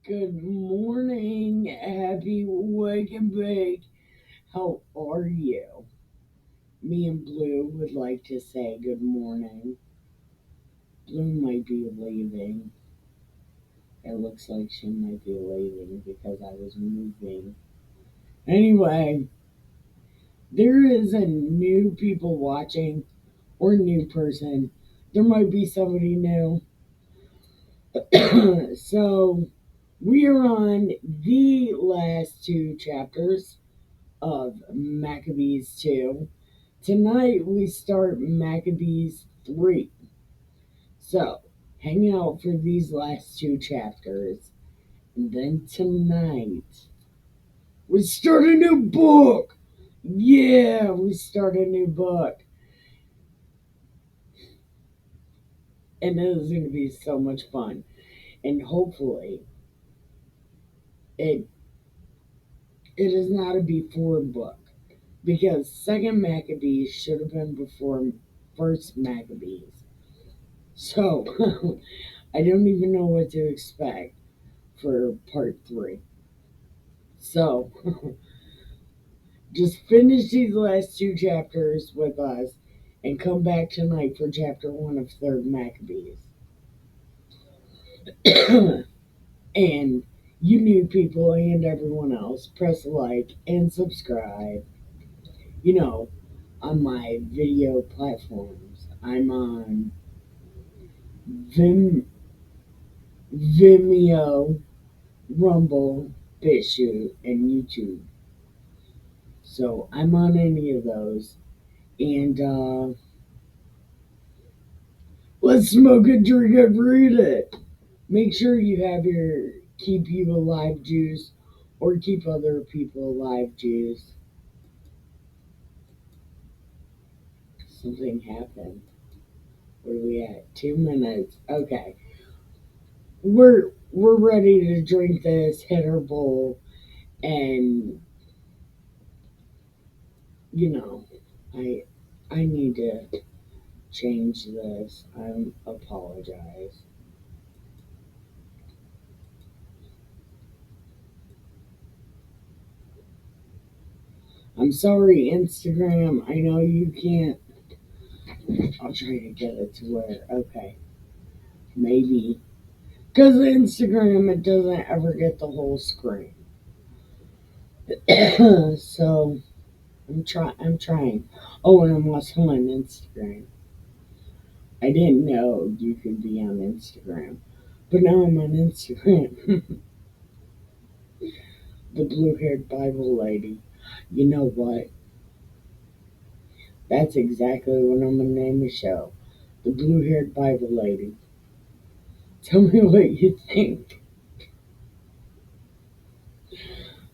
Good morning. Happy wake and bake. How are you? Me and Blue would like to say good morning. Blue might be leaving. It looks like she might be leaving because I was moving. Anyway, there is a new people watching or new person. There might be somebody new. So we are on the last two chapters of Maccabees 2. Tonight we start Maccabees 3. So hang out for these last two chapters. And then tonight we start a new book. Yeah, we start a new book. And it is going to be so much fun. And hopefully it it is not a before book. Because second Maccabees should have been before first Maccabees. So I don't even know what to expect for part three. So just finish these last two chapters with us and come back tonight for chapter one of third Maccabees. And you new people and everyone else, press like and subscribe. You know, on my video platforms. I'm on Vimeo, Rumble, BitChute, and YouTube. So I'm on any of those. And let's smoke it, drink it, read it. Make sure you have your keep you alive juice or keep other people alive juice. Something happened. Where are we at? 2 minutes. Okay. We're ready to drink this, hit our bowl, and you know, I I need to change this. I apologize. I'm sorry, Instagram. I know you can't. I'll try to get it to where, okay, maybe. Because Instagram, it doesn't ever get the whole screen. So, I'm trying. Oh, and I'm also on Instagram. I didn't know you could be on Instagram. But now I'm on Instagram. The blue haired Bible lady. You know what? That's exactly what I'm going to name the show. The blue haired Bible lady. Tell me what you think.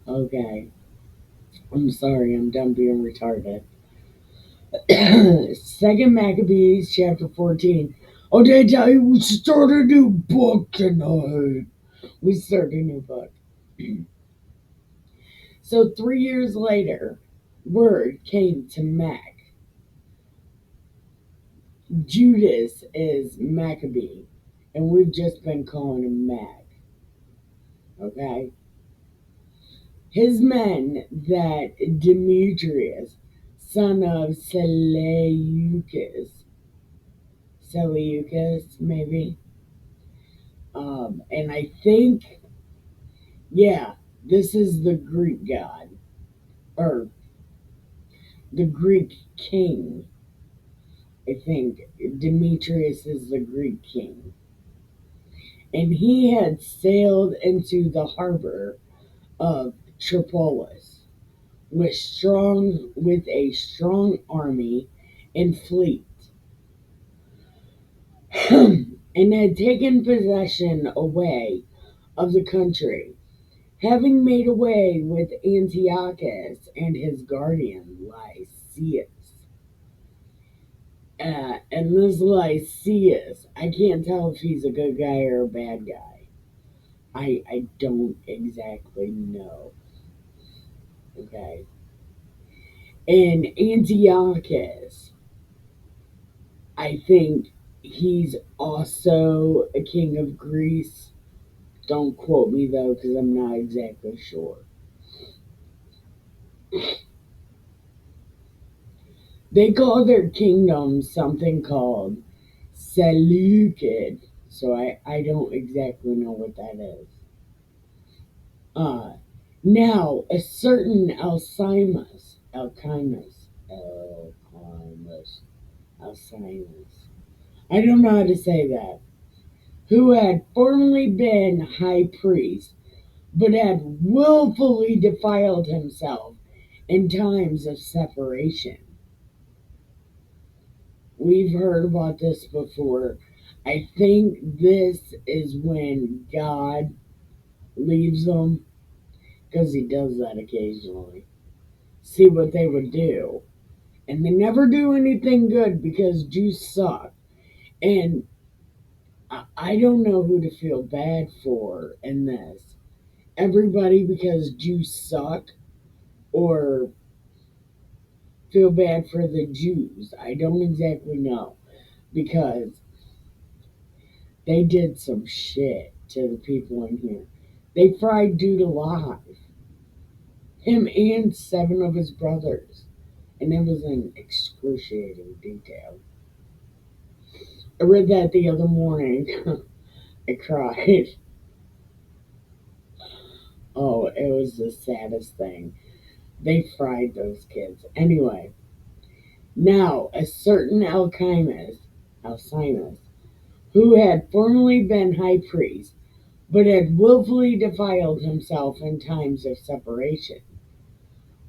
Okay. I'm sorry, I'm done being retarded. Second Maccabees, chapter 14. Oh, did I tell you we start a new book tonight? We start a new book. So 3 years later, word came to Mac. Judas is Maccabee, and we've just been calling him Mac. Okay? His men that Demetrius, son of Seleucus, maybe. And I think, yeah, this is the Greek god, or the Greek king. I think Demetrius is the Greek king. And he had sailed into the harbor of Tripolis with a strong army and fleet, and had taken possession away of the country, having made away with Antiochus and his guardian Lysias. And this Lysias, I can't tell if he's a good guy or a bad guy. I don't exactly know. Okay. And Antiochus, I think he's also a king of Greece. Don't quote me though, because I'm not exactly sure. They call their kingdom something called Seleucid, so I don't exactly know what that is. Uh, Now, a certain Alcimus, I don't know how to say that, who had formerly been high priest, but had willfully defiled himself in times of separation. We've heard about this before. I think this is when God leaves them, because he does that occasionally. See what they would do. And they never do anything good because Jews suck. And I don't know who to feel bad for in this. Everybody because Jews suck, or feel bad for the Jews. I don't exactly know because they did some shit to the people in here. They fried dude alive. Him and seven of his brothers. And it was in excruciating detail. I read that the other morning. I cried. Oh, it was the saddest thing. They fried those kids. Anyway, now a certain Alcimus, who had formerly been high priest, but had willfully defiled himself in times of separation,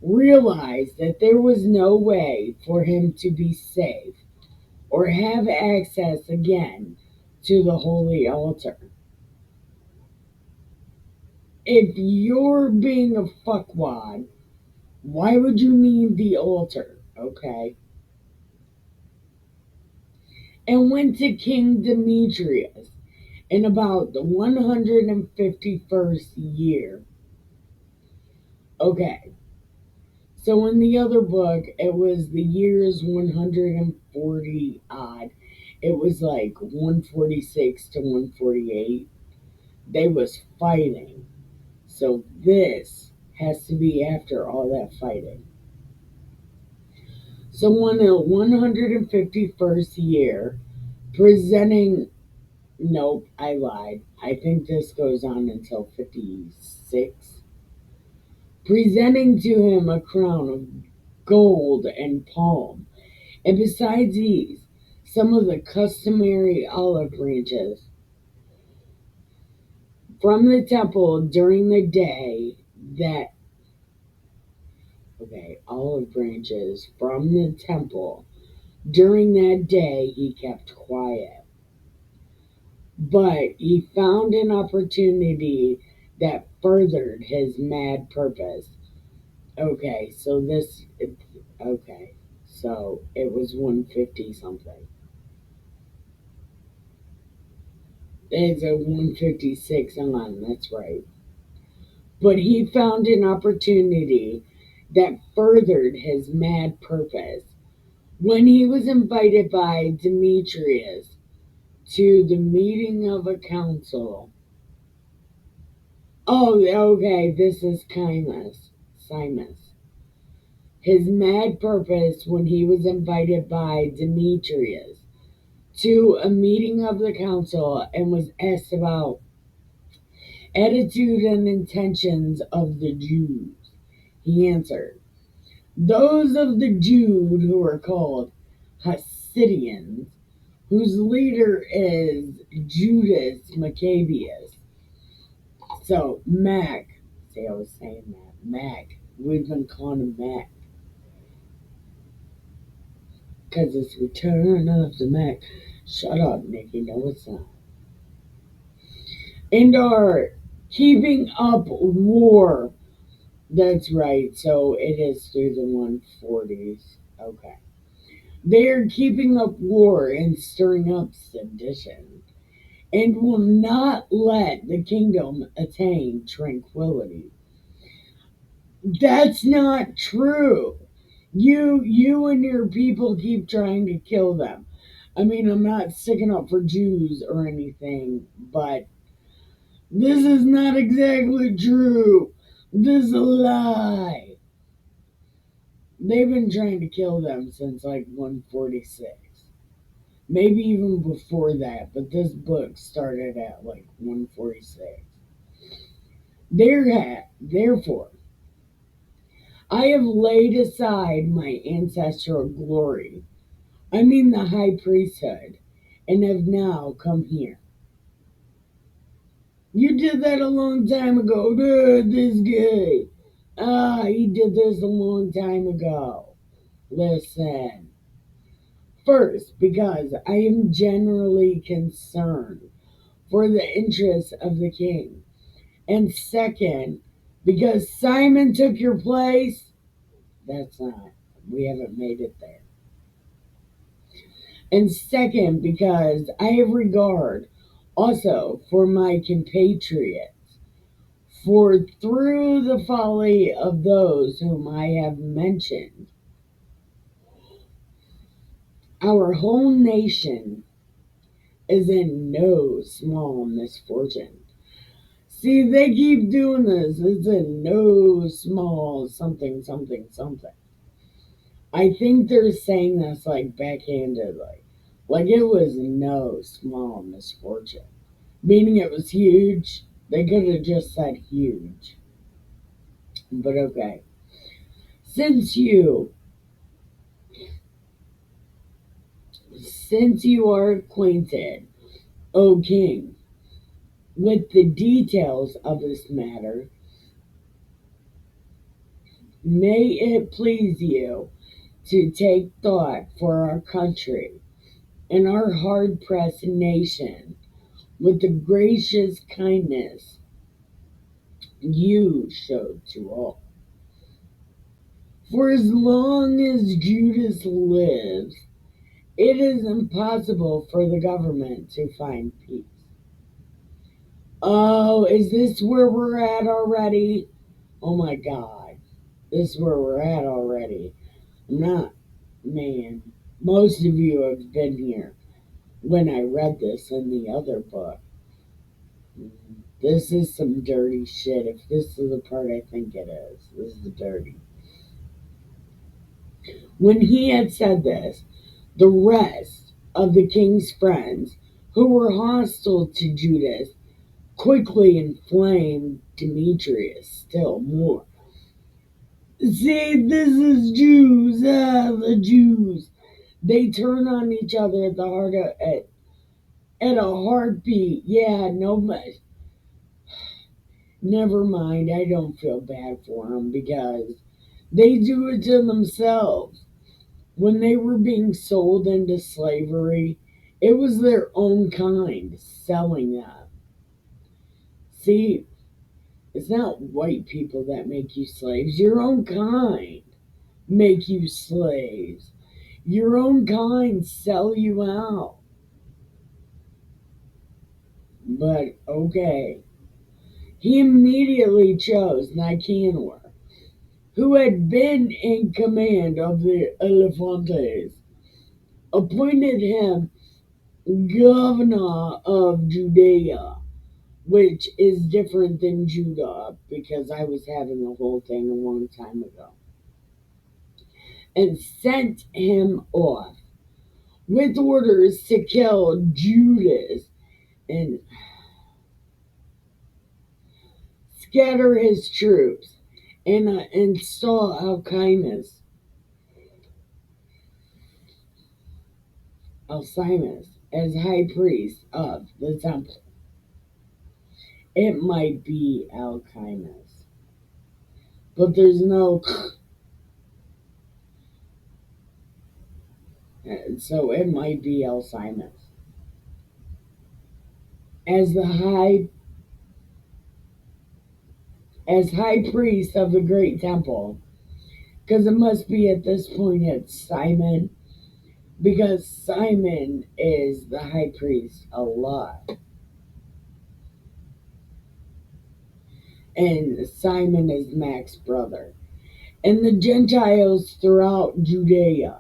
realized that there was no way for him to be saved or have access again to the holy altar. If you're being a fuckwad, why would you need the altar? Okay. And went to King Demetrius in about the 151st year. Okay. So in the other book, it was the years 140 odd. It was like 146 to 148. They was fighting. So this has to be after all that fighting. So in the 151st year, presenting, nope, I lied. I think this goes on until 56. Presenting to him a crown of gold and palm, and besides these, some of the customary olive branches from the temple during the day that, okay, olive branches from the temple during that day he kept quiet. But he found an opportunity that furthered his mad purpose. Okay, so okay, so it was 150 something. It's a 156 on, that's right. But he found an opportunity that furthered his mad purpose when he was invited by Demetrius to the meeting of a council. Oh, okay, this is Chimus. Simus. His mad purpose when he was invited by Demetrius to a meeting of the council and was asked about attitude and intentions of the Jews. He answered, those of the Jude who are called Hasidians, whose leader is Judas Maccabeus. So, Mac, see, I was saying that. Mac, we've been calling him Mac because it's Return of the Mac. Shut up, Nikki. No, it's not. And are keeping up war. That's right. So it is through the 140s. Okay. They are keeping up war and stirring up sedition, and will not let the kingdom attain tranquility. That's not true. You and your people keep trying to kill them. I mean, I'm not sticking up for Jews or anything, but This is not exactly true. This is a lie. They've been trying to kill them since like 146. Maybe even before that, but this book started at like 146. Therefore, I have laid aside my ancestral glory, I mean the high priesthood, and have now come here. You did that a long time ago. This guy. He did this a long time ago. Listen. First, because I am generally concerned for the interests of the king. And second, because Simon took your place. That's not. We haven't made it there. And second, because I have regard also for my compatriots. For through the folly of those whom I have mentioned, our whole nation is in no small misfortune. See, they keep doing this. It's in no small something, something, something. I think they're saying this like backhandedly. Like it was no small misfortune. Meaning it was huge. They could have just said huge. But okay. Since you Since you are acquainted, O king, with the details of this matter, may it please you to take thought for our country and our hard pressed nation with the gracious kindness you showed to all. For as long as Judas lives, it is impossible for the government to find peace. Oh, is this where we're at already? Oh my God. This is where we're at already. I'm not, man. Most of you have been here when I read this in the other book. This is some dirty shit. If this is the part I think it is, this is dirty. When he had said this, the rest of the king's friends, who were hostile to Judas, quickly inflamed Demetrius still more. See, this is Jews, the Jews. They turn on each other at the heart of, at a heartbeat. Yeah, no, never mind. I don't feel bad for them because they do it to themselves. When they were being sold into slavery, it was their own kind selling them. See, it's not white people that make you slaves. Your own kind make you slaves. Your own kind sell you out. But okay. He immediately chose Nicanor, who had been in command of the Elephantes, appointed him governor of Judea, which is different than Judah because I was having the whole thing a long time ago, and sent him off with orders to kill Judas and scatter his troops and install Alcimus as high priest of the temple. It might be Alcimus, but there's no so it might be Alcimus as the high priest of the great temple, because it must be at this point it's Simon, because Simon is the high priest a lot, and Simon is Mac's brother, and the Gentiles throughout Judea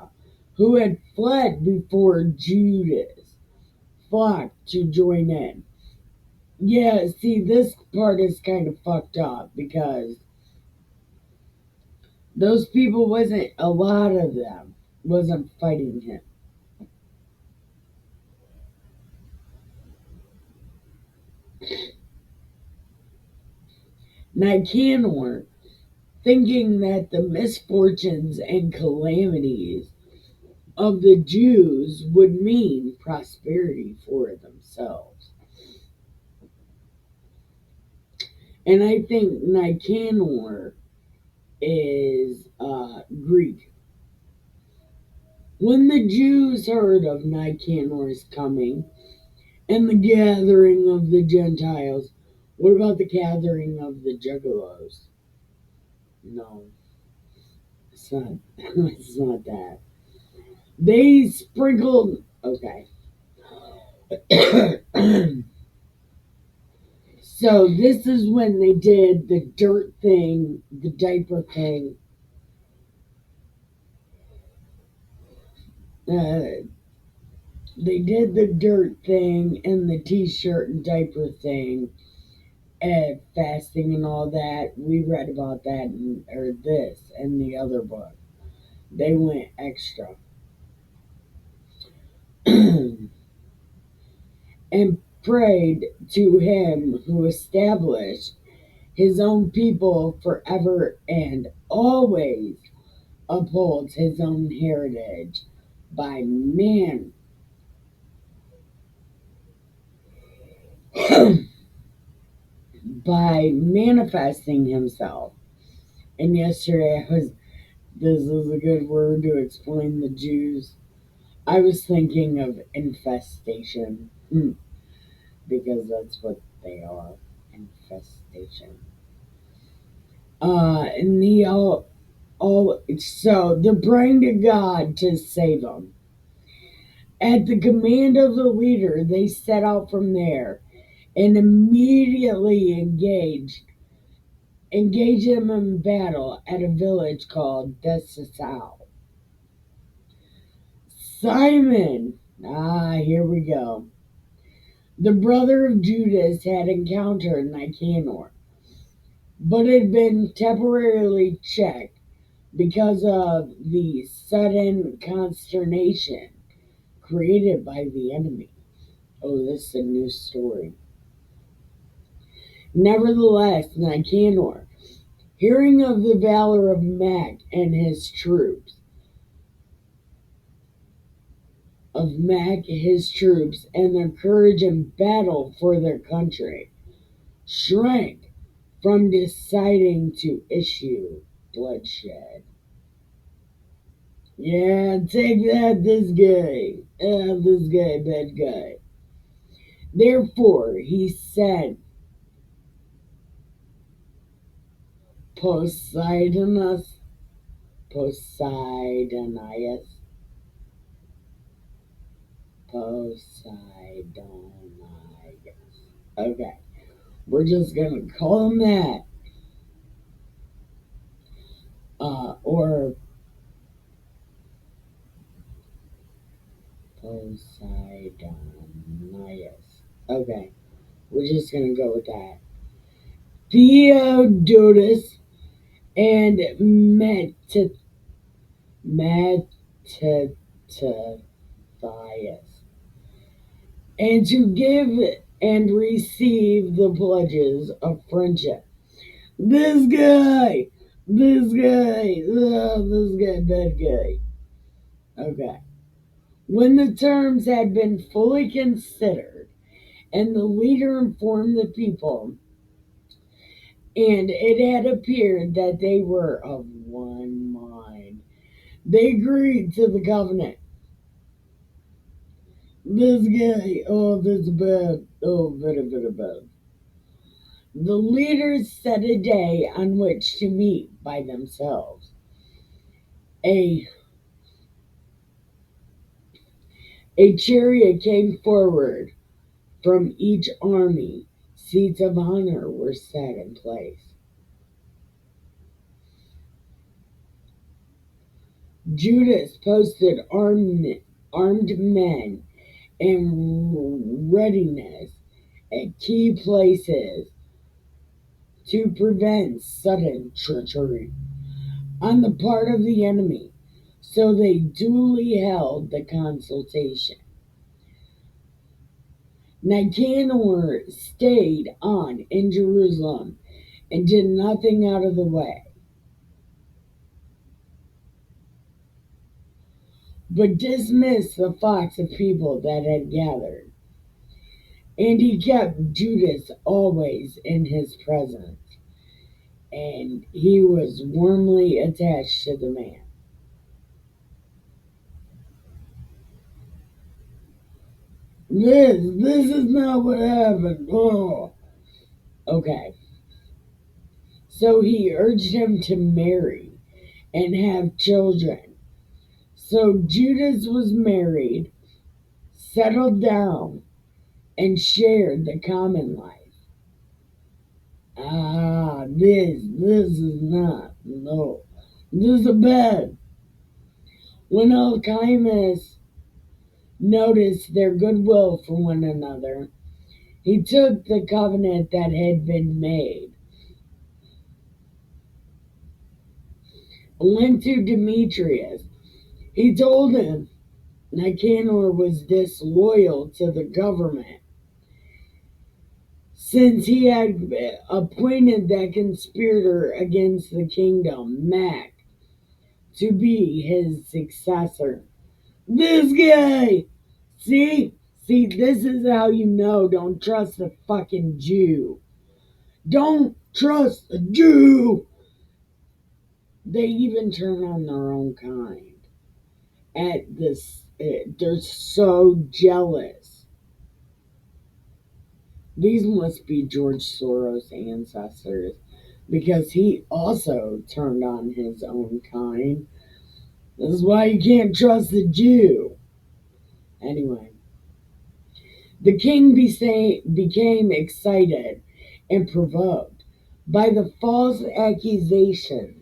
who had fled before Judas flocked to join in. Yeah, see, this part is kind of fucked up because those people wasn't, a lot of them wasn't fighting him. Nicanor, thinking that the misfortunes and calamities of the Jews would mean prosperity for themselves. And I think Nicanor is Greek. When the Jews heard of Nicanor's coming and the gathering of the Gentiles, what about the gathering of the Juggalos? No, it's not. It's not that. They sprinkled. Okay. So this is when they did the dirt thing, the diaper thing. Uh, they did the dirt thing and the t-shirt and diaper thing and fasting and all that. We read about that or this and the other book. They went extra and prayed to him who established his own people forever and always upholds his own heritage by man by manifesting himself. And yesterday I was this is a good word to explain the Jews. I was thinking of infestation because that's what they are, infestation. And the all so they're praying to God to save them. At the command of the leader, they set out from there and immediately engage him in battle at a village called Desisau. Simon, here we go. The brother of Judas had encountered Nicanor, but had been temporarily checked because of the sudden consternation created by the enemy. Oh, this is a new story. Nevertheless, Nicanor, hearing of the valor of Mac his troops, and their courage in battle for their country, shrank from deciding to issue bloodshed. Yeah, take that, this guy. This guy, bad guy. Therefore, he sent Poseidonus, Poseidonius, Poseidonius. Okay, we're just gonna call him that. Or Poseidonius. Okay, we're just gonna go with that. Theodotus and Mattathias, and to give and receive the pledges of friendship. This guy, this guy, bad guy. Okay. When the terms had been fully considered, and the leader informed the people, and it had appeared that they were of one mind, they agreed to the covenant. This guy, oh, this is bad. Oh, very, very bad. The leaders set a day on which to meet by themselves. A, a chariot came forward from each army. Seats of honor were set in place. Judas posted armed men in readiness, at key places to prevent sudden treachery on the part of the enemy. So they duly held the consultation. Nicanor stayed on in Jerusalem and did nothing out of the way, but dismissed the flocks of people that had gathered. And he kept Judas always in his presence, and he was warmly attached to the man. This is not what happened. Oh. Okay. So he urged him to marry and have children. So Judas was married, settled down, and shared the common life. This is not, no. This is bad. When Alchemists noticed their goodwill for one another, he took the covenant that had been made, went to Demetrius. He told him Nicanor was disloyal to the government, since he had appointed that conspirator against the kingdom, Mac, to be his successor. This guy! See? See, this is how you know don't trust a fucking Jew. Don't trust a Jew! They even turn on their own kind. At this, they're so jealous. These must be George Soros' ancestors, because he also turned on his own kind. This is why you can't trust the Jew. Anyway, the king became excited and provoked by the false accusations.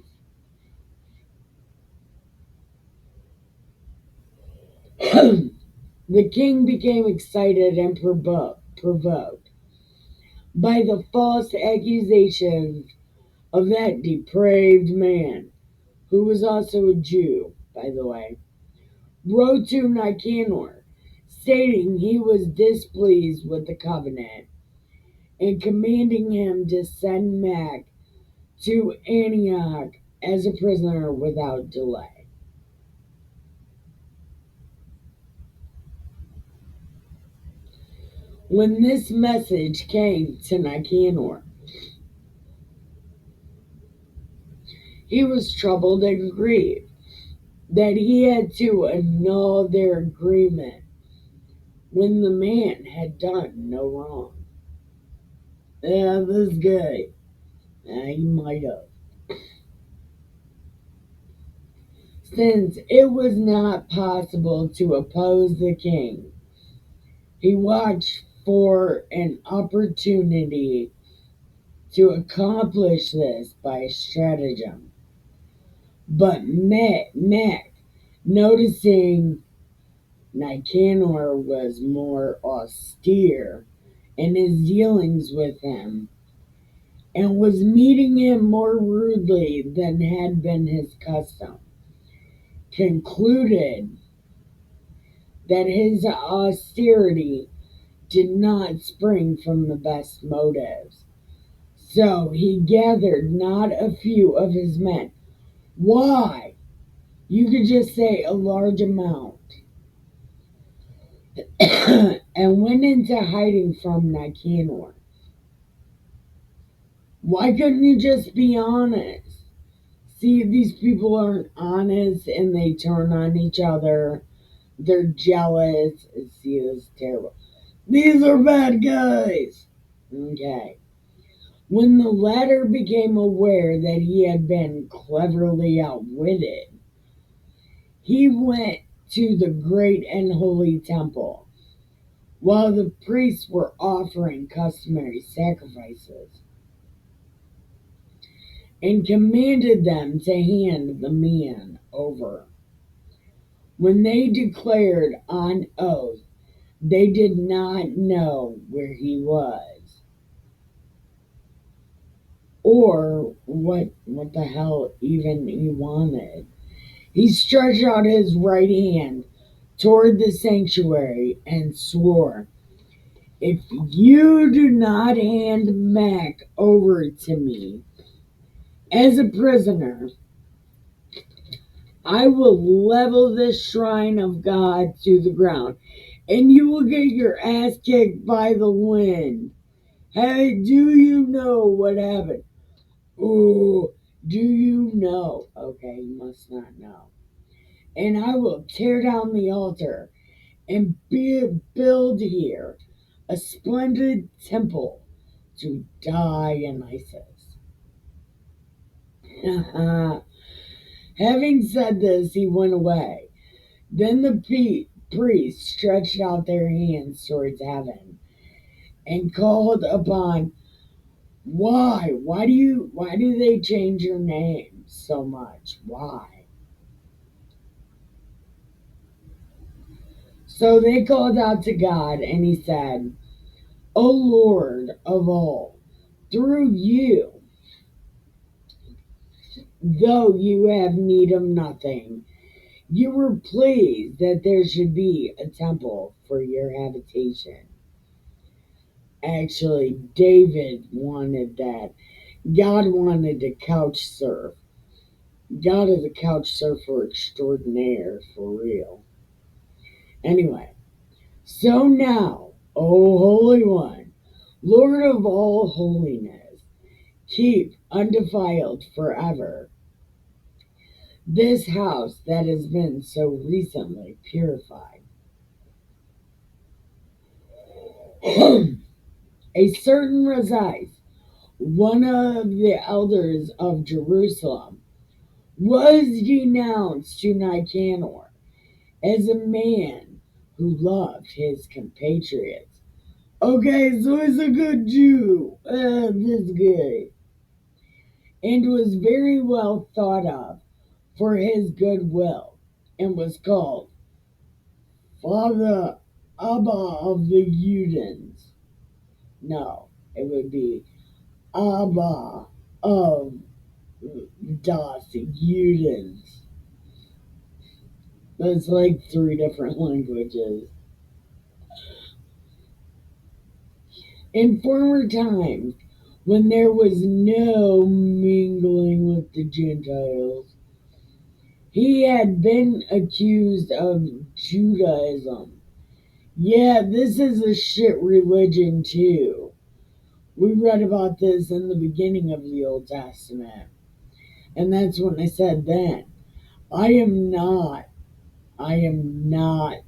The king became excited and provoked by the false accusations of that depraved man, who was also a Jew, by the way, wrote to Nicanor, stating he was displeased with the covenant and commanding him to send Mac to Antioch as a prisoner without delay. When this message came to Nicanor, he was troubled and grieved that he had to annul their agreement when the man had done no wrong. Yeah, this guy, he might have. Since it was not possible to oppose the king, he watched for an opportunity to accomplish this by stratagem. But Mac, noticing Nicanor was more austere in his dealings with him, and was meeting him more rudely than had been his custom, concluded that his austerity did not spring from the best motives. So he gathered not a few of his men. Why? You could just say a large amount. And went into hiding from Nicanor. Why couldn't you just be honest? See, these people aren't honest and they turn on each other. They're jealous. See, this is terrible. These are bad guys. Okay. When the latter became aware that he had been cleverly outwitted, he went to the great and holy temple while the priests were offering customary sacrifices, and commanded them to hand the man over. When they declared on oath They did not know where he was or what the hell even he wanted. He stretched out his right hand toward the sanctuary and swore, "If you do not hand Mac over to me as a prisoner, I will level this shrine of God to the ground, and you will get your ass kicked by the wind. Hey, do you know what happened? Oh, do you know?" Okay, you must not know. "And I will tear down the altar and build here a splendid temple to Dionysus." Having said this, he went away. Then the priests stretched out their hands towards heaven and called upon. Why do they change your name so much? Why? So they called out to God, and he said, "O Lord of all, through you, though you have need of nothing, you were pleased that there should be a temple for your habitation." Actually, David wanted that. God wanted to couch surf. God is a couch surfer extraordinaire, for real. Anyway, so now, O Holy One, Lord of all holiness, keep undefiled forever this house that has been so recently purified. A certain Razais, one of the elders of Jerusalem, was denounced to Nicanor as a man who loved his compatriots. Okay, so he's a good Jew, this guy, and was very well thought of for his goodwill, and was called Father Abba of the Udens. No, it would be Abba of Das Udens. That's like three different languages. In former times, when there was no mingling with the Gentiles, he had been accused of Judaism. Yeah, this is a shit religion too. We read about this in the beginning of the Old Testament. And that's when I said then, I am not, I am not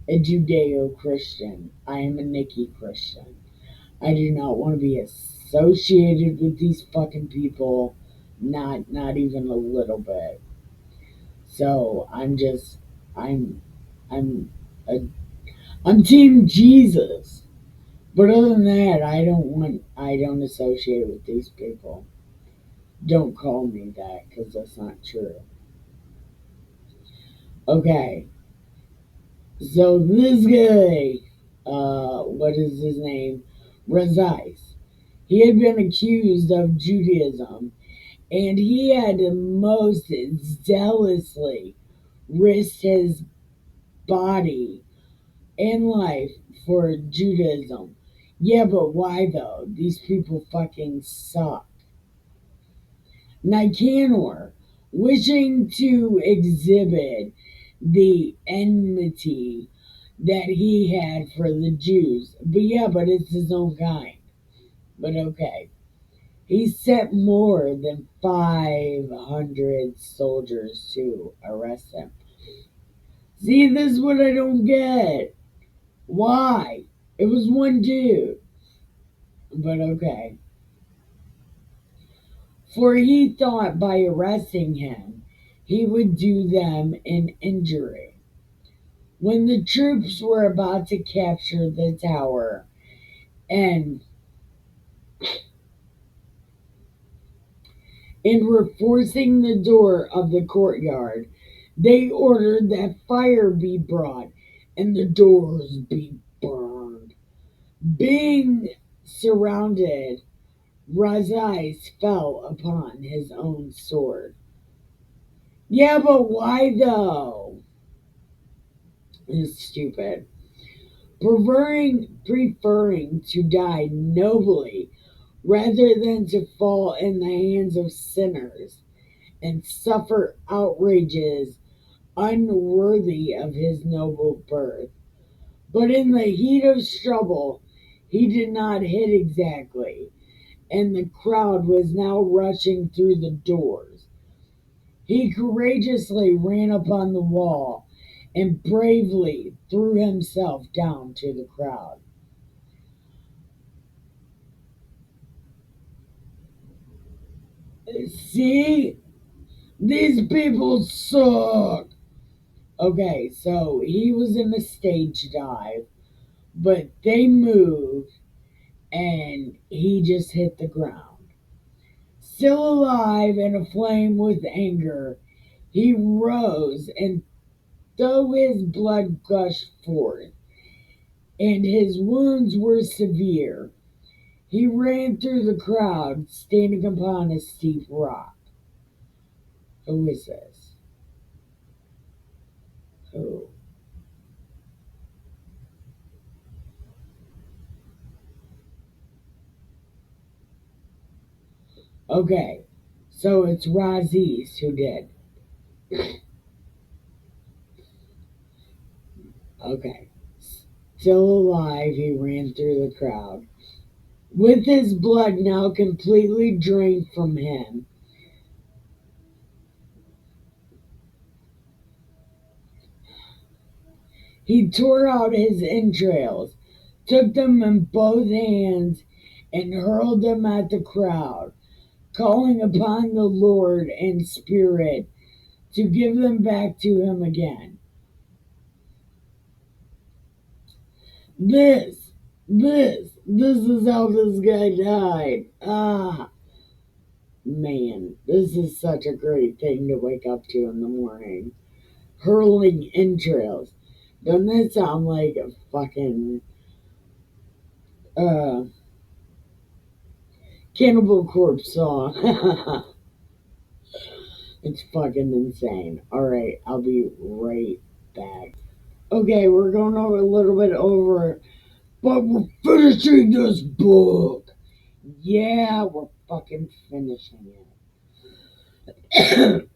a Judeo Christian. I am a Nikki Christian. I do not want to be associated with these fucking people. Not even a little bit. So I'm I'm a, I'm team Jesus. But other than that, I don't associate with these people. Don't call me that because that's not true. Okay, so this guy, what is his name? Razais. He had been accused of Judaism, and he had most zealously risked his body and life for Judaism. Yeah, but why though? These people fucking suck. Nicanor, wishing to exhibit the enmity that he had for the Jews. But yeah, but it's his own kind. But okay. He sent more than 500 soldiers to arrest him. See, this is what I don't get. Why? It was one dude. But okay. For he thought by arresting him, he would do them an injury. When the troops were about to capture the tower and were forcing the door of the courtyard, they ordered that fire be brought and the doors be Being surrounded, Ra's eyes fell upon his own sword. Yeah, but why though? It's stupid. Preferring to die nobly rather than to fall in the hands of sinners and suffer outrages unworthy of his noble birth. But in the heat of struggle, he did not hit exactly, and the crowd was now rushing through the doors. He courageously ran up on the wall and bravely threw himself down to the crowd. See, these people suck. Okay, so he was in a stage dive, but they moved and he just hit the ground. Still alive and aflame with anger, he rose and though his blood gushed forth and his wounds were severe, he ran through the crowd, standing upon a steep rock. Who is this? Who? Okay, so it's Raziz who did. Okay. Still alive, he ran through the crowd. With his blood now completely drained from him, he tore out his entrails, took them in both hands, and hurled them at the crowd, calling upon the Lord and Spirit to give them back to him again. This, this is how this guy died. Ah, man, this is such a great thing to wake up to in the morning. Hurling entrails. Doesn't that sound like a fucking uh, Cannibal Corpse song? It's fucking insane. Alright, I'll be right back. Okay, we're going over a little bit over, but we're finishing this book. Yeah, we're fucking finishing it.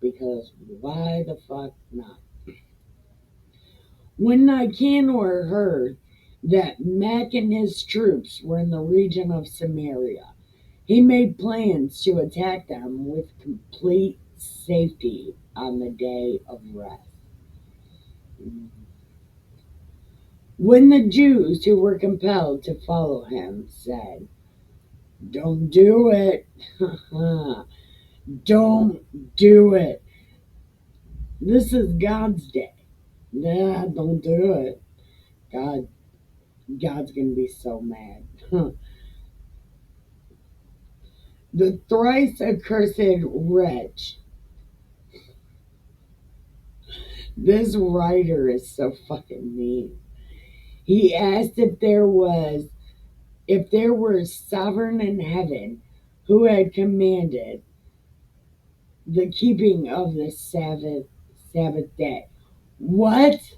Because why the fuck not? When Nicanor heard that Mac and his troops were in the region of Samaria, he made plans to attack them with complete safety on the day of rest. When the Jews who were compelled to follow him said, "Don't do it. Don't do it. This is God's day. Nah, don't do it. God, God's gonna be so mad." The thrice accursed wretch. This writer is so fucking mean. He asked if there were sovereign in heaven who had commanded the keeping of the Sabbath day. What?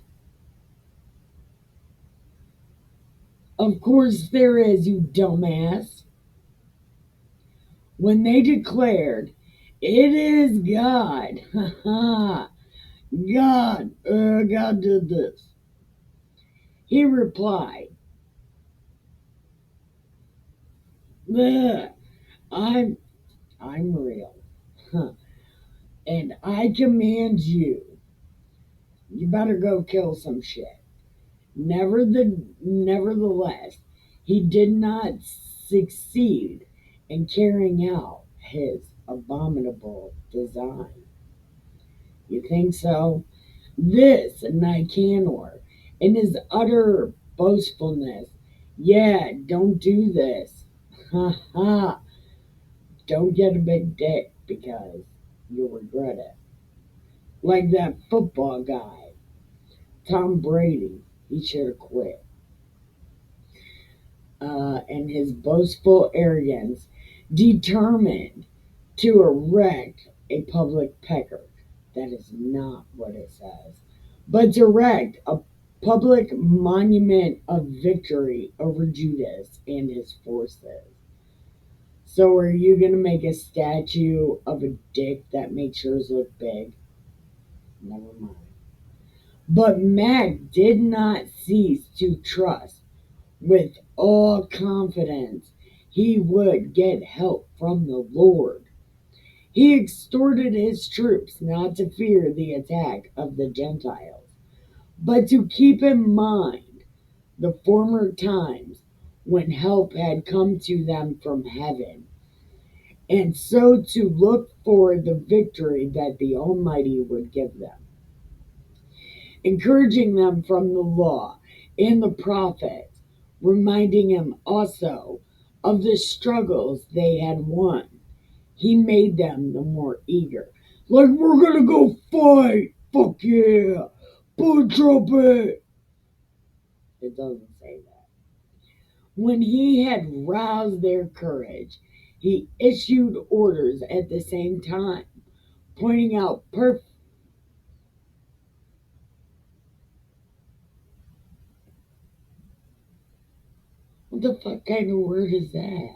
Of course there is, you dumbass. When they declared, "It is God," God did this. He replied, "Bleh, I'm I'm real. Huh. And I command you, you better go kill some shit." Nevertheless, he did not succeed in carrying out his abominable design. You think so? This Nicanor, in his utter boastfulness, yeah, don't do this. Ha ha. Don't get a big dick because you'll regret it. Like that football guy, Tom Brady. He should have quit. and his boastful arrogance, determined to erect a public pecker. That is not what it says. But to erect a public monument of victory over Judas and his forces. So are you going to make a statue of a dick that makes yours look big? Never mind. But Mac did not cease to trust with all confidence he would get help from the Lord. He exhorted his troops not to fear the attack of the Gentiles, but to keep in mind the former times when help had come to them from heaven, and so to look for the victory that the Almighty would give them, encouraging them from the law and the prophets, reminding him also of the struggles they had won. He made them the more eager. Like, we're gonna go fight! Fuck yeah! Blow trumpet! It doesn't say that. When he had roused their courage, he issued orders at the same time, pointing out what the fuck kind of word is that?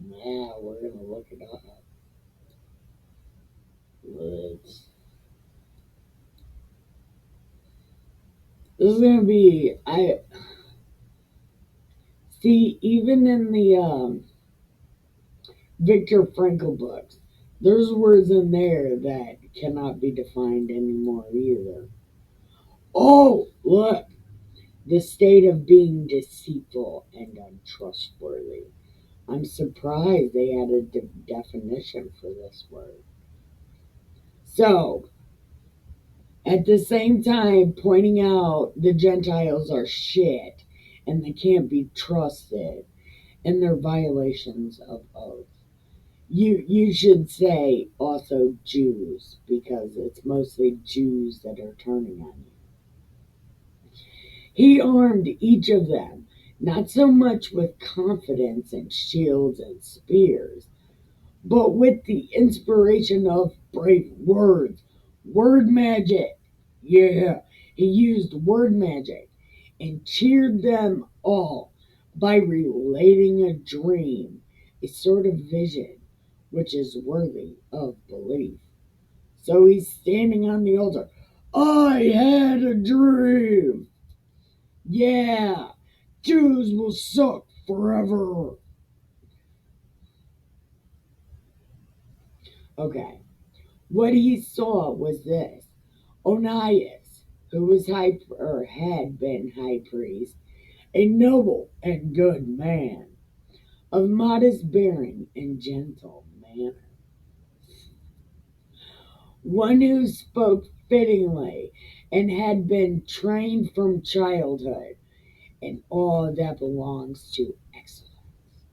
Yeah, we're gonna look it up. Let's. This is gonna be. I see. Even in the Viktor Frankl books, there's words in there that cannot be defined anymore either. Oh, look, the state of being deceitful and untrustworthy. I'm surprised they had a definition for this word. So, at the same time, pointing out the Gentiles are shit and they can't be trusted and their violations of oath. You should say also Jews because it's mostly Jews that are turning on you. He armed each of them not so much with confidence and shields and spears, but with the inspiration of brave words, word magic. Yeah, he used word magic and cheered them all by relating a dream, a sort of vision which is worthy of belief. So he's standing on the altar. I had a dream. Yeah, Jews will suck forever. Okay, what he saw was this. Onias, who was or had been high priest, a noble and good man, of modest bearing and gentle manner, one who spoke fittingly and had been trained from childhood in all that belongs to excellence,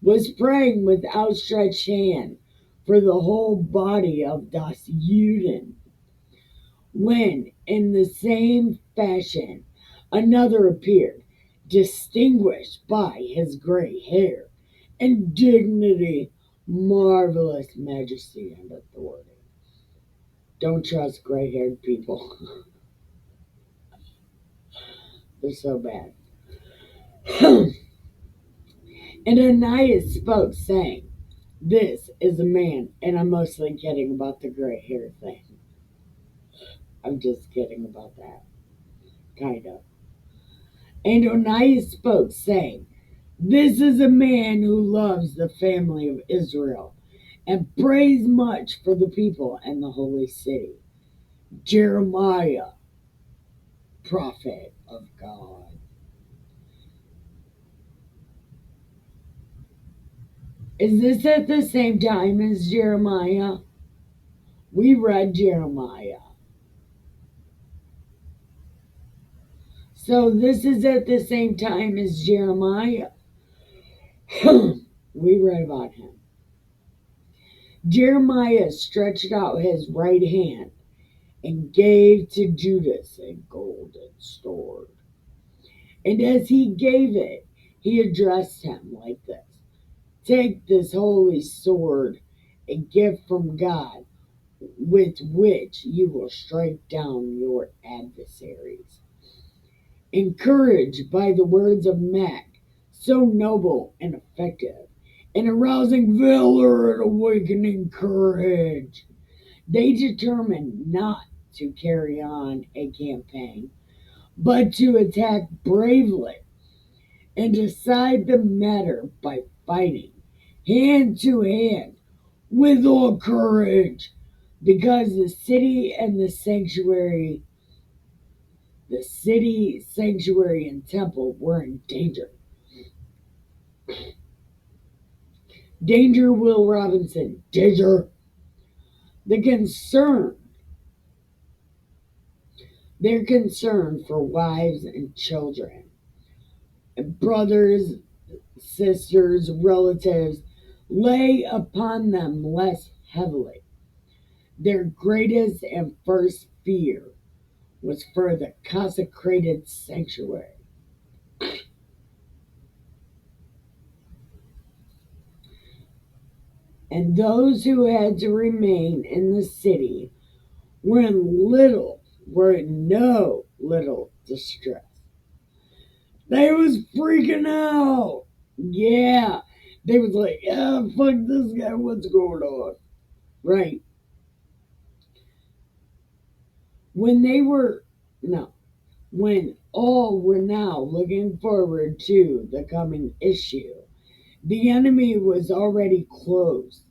was praying with outstretched hand for the whole body of Das Juden, when, in the same fashion, another appeared, distinguished by his gray hair and dignity, marvelous majesty and authority. Don't trust gray haired people, they're so bad. And Ananias spoke, saying, This is a man, and I'm mostly kidding about the gray hair thing. I'm just kidding about that, kind of. And Onias spoke, saying, This is a man who loves the family of Israel and prays much for the people and the holy city. Jeremiah, prophet of God. Is this at the same time as Jeremiah? We read Jeremiah. So this is at the same time as Jeremiah. We read about him. Jeremiah stretched out his right hand and gave to Judas a golden sword. And as he gave it, he addressed him like this: Take this holy sword, a gift from God, with which you will strike down your adversaries. Encouraged by the words of Mac, so noble and effective, and arousing valor and awakening courage, they determined not to carry on a campaign, but to attack bravely and decide the matter by fighting hand to hand with all courage, because the city, sanctuary, and temple were in danger. Danger, Will Robinson, danger. The concern, their concern for wives and children, and brothers, sisters, relatives, lay upon them less heavily. Their greatest and first fear was for the consecrated sanctuary. And those who had to remain in the city were in no little distress. They was freaking out. Yeah. They was like, yeah, fuck this guy, what's going on? Right. When they were, no, when all were now looking forward to the coming issue, the enemy was already close,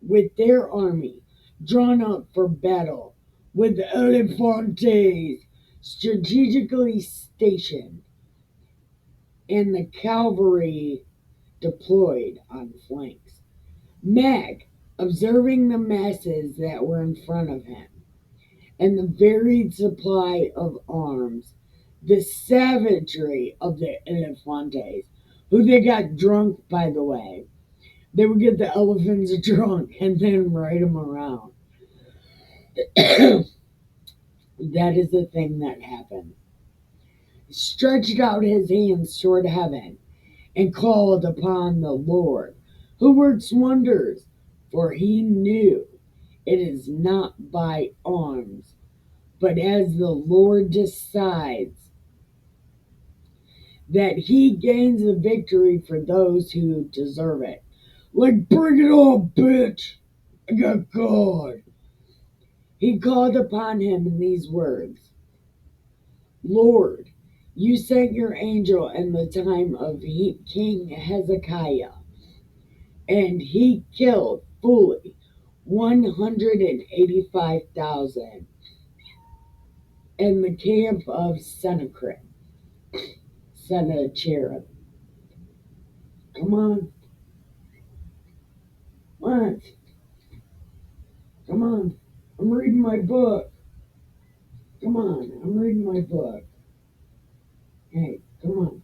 with their army drawn up for battle, with elefantes strategically stationed and the cavalry deployed on flanks. Mag, observing the masses that were in front of him and the varied supply of arms, the savagery of the elefantes, who they got drunk, by the way. They would get the elephants drunk and then ride them around. That is the thing that happened. Stretched out his hands toward heaven and called upon the Lord, who works wonders, for he knew it is not by arms, but as the Lord decides, that he gains the victory for those who deserve it. Like, bring it on, bitch! I got God. He called upon him in these words: Lord, you sent your angel in the time of King Hezekiah, and he killed fully 185,000 in the camp of Sennacherib. Come on. What? Come on. I'm reading my book. Come on. I'm reading my book. Hey, come on.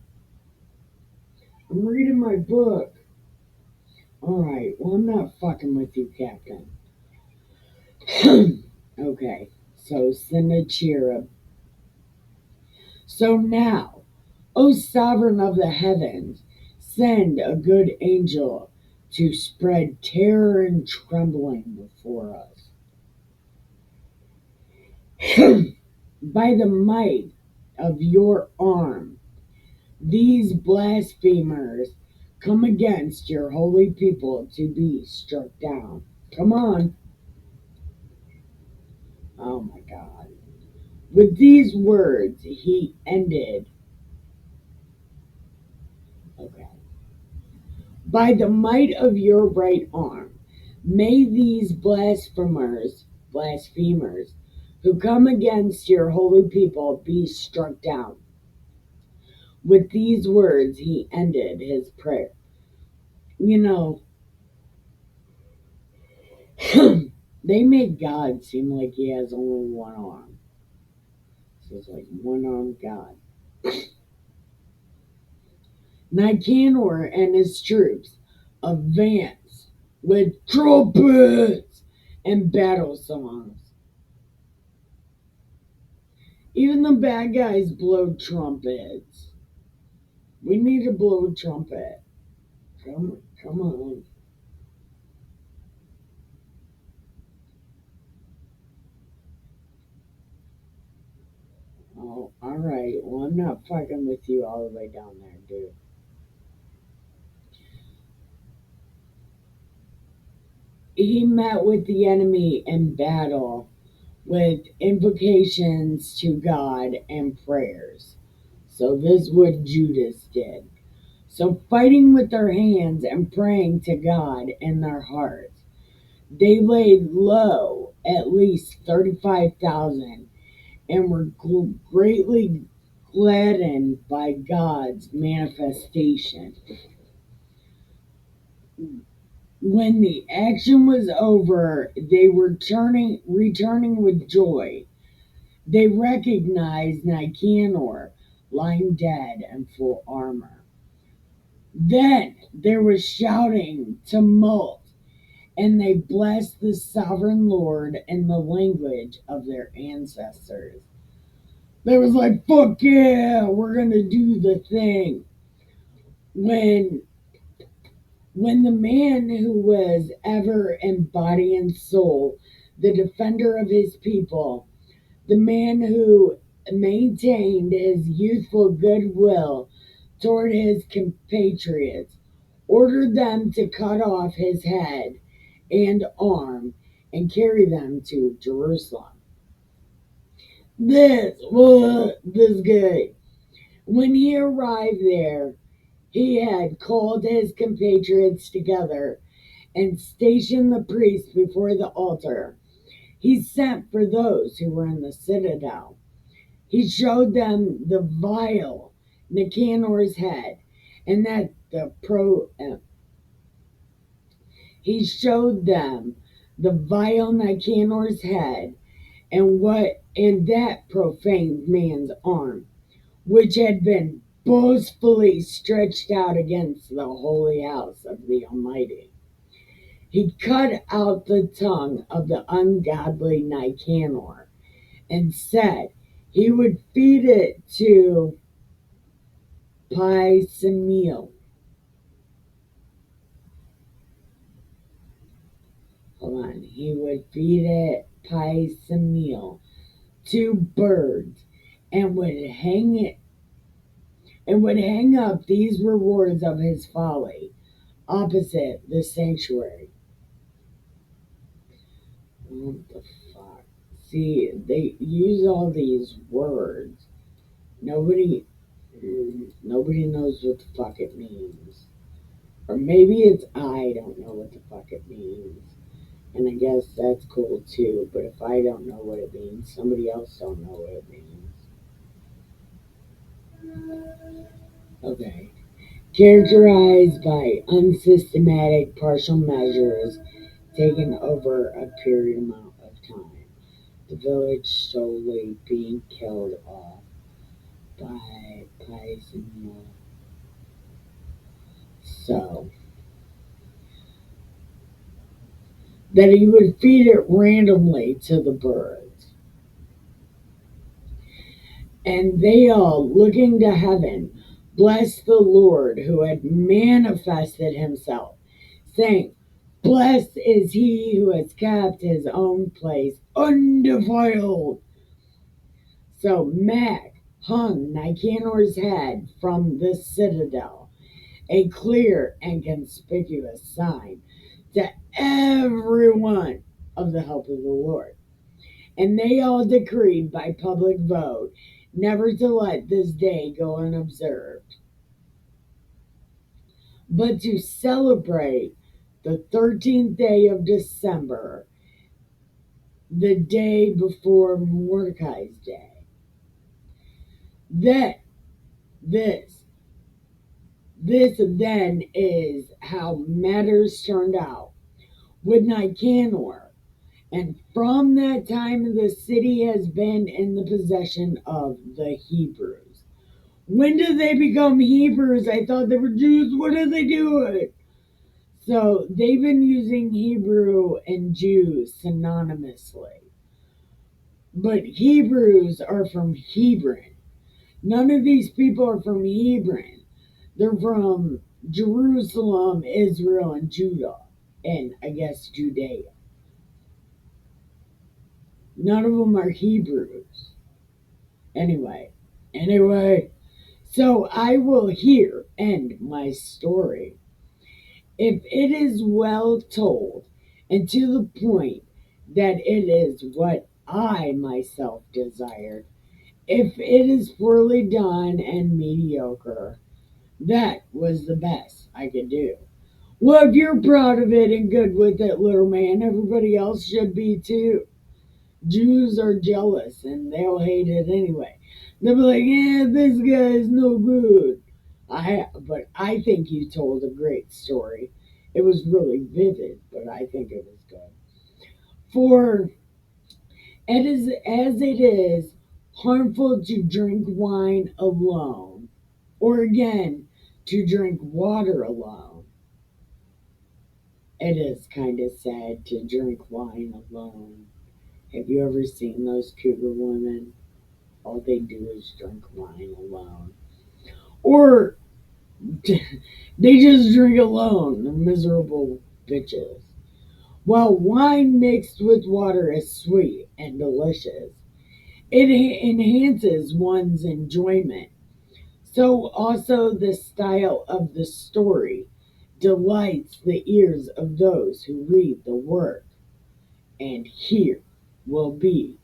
I'm reading my book. Alright, well, I'm not fucking with you, Captain. Okay, so Sennacherib. So now, O sovereign of the heavens, send a good angel to spread terror and trembling before us. By the might of your arm, these blasphemers come against your holy people to be struck down. Come on. Oh my God. With these words, he ended. Okay. By the might of your right arm, may these blasphemers, who come against your holy people be struck down. With these words, he ended his prayer. You know, they make God seem like he has only one arm. So it's like one armed God. Nicanor and his troops advance with trumpets and battle songs. Even the bad guys blow trumpets. We need to blow a trumpet. Come on. Oh, all right. Well, I'm not fucking with you all the way down there, dude. He met with the enemy in battle with invocations to God and prayers. So this is what Judas did. So fighting with their hands and praying to God in their hearts, they laid low at least 35,000 and were greatly gladdened by God's manifestation. When the action was over, they were returning with joy. They recognized Nicanor lying dead in full armor. Then there was shouting, tumult, and they blessed the sovereign Lord in the language of their ancestors. They was like, fuck yeah, we're gonna do the thing. When when the man who was ever in body and soul, the defender of his people, the man who maintained his youthful goodwill toward his compatriots, ordered them to cut off his head and arm and carry them to Jerusalem. This guy. When he arrived there, he had called his compatriots together and stationed the priests before the altar. He sent for those who were in the citadel. He showed them the vile Nicanor's head, and that the pro. He showed them the vile Nicanor's head, and that profaned man's arm, which had been boastfully stretched out against the holy house of the Almighty. He cut out the tongue of the ungodly Nicanor and said he would feed it to Pisamil. Hold on. He would feed it Pisamil to birds and would hang up these rewards of his folly opposite the sanctuary. What the fuck? See, they use all these words. Nobody, nobody knows what the fuck it means. Or maybe it's I don't know what the fuck it means. And I guess that's cool too. But if I don't know what it means, somebody else don't know what it means. Okay. Characterized by unsystematic partial measures taken over a period amount of time. The village slowly being killed off by Paisanio. So that he would feed it randomly to the birds. And they all, looking to heaven, blessed the Lord who had manifested himself, saying, blessed is he who has kept his own place undefiled. So Mac hung Nicanor's head from the citadel, a clear and conspicuous sign to everyone of the help of the Lord. And they all decreed by public vote never to let this day go unobserved, but to celebrate the 13th day of December, the day before Mordecai's day. That this this then is how matters turned out with Nicanor. And from that time, the city has been in the possession of the Hebrews. When did they become Hebrews? I thought they were Jews. What did they do? So they've been using Hebrew and Jews synonymously. But Hebrews are from Hebron. None of these people are from Hebron. They're from Jerusalem, Israel, and Judah, and I guess Judea. None of them are Hebrews. Anyway, so I will here end my story. If it is well told and to the point that it is what I myself desired, if it is poorly done and mediocre, that was the best I could do. Well, if you're proud of it and good with it, little man, everybody else should be too. Jews are jealous and they'll hate it anyway. They'll be like, yeah, this guy's no good. But I think you told a great story. It was really vivid, but I think it was good. For it is as it is harmful to drink wine alone, or again, to drink water alone. It is kind of sad to drink wine alone. Have you ever seen those cougar women? All they do is drink wine alone. Or they just drink alone. They're miserable bitches. While wine mixed with water is sweet and delicious, it enhances one's enjoyment. So also the style of the story delights the ears of those who read the work. And here will be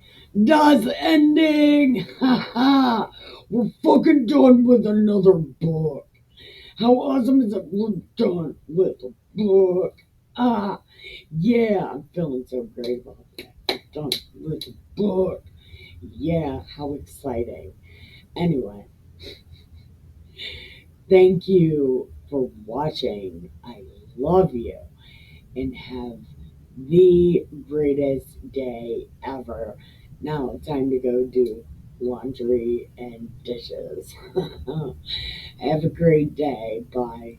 das ending. Ha ha! We're fucking done with another book. How awesome is it? We're done with a book. Ah, yeah, I'm feeling so great about that. We're done with a book. Yeah, how exciting. Anyway, thank you for watching. I love you and have the greatest day ever. Now, time to go do laundry and dishes. Have a great day. Bye.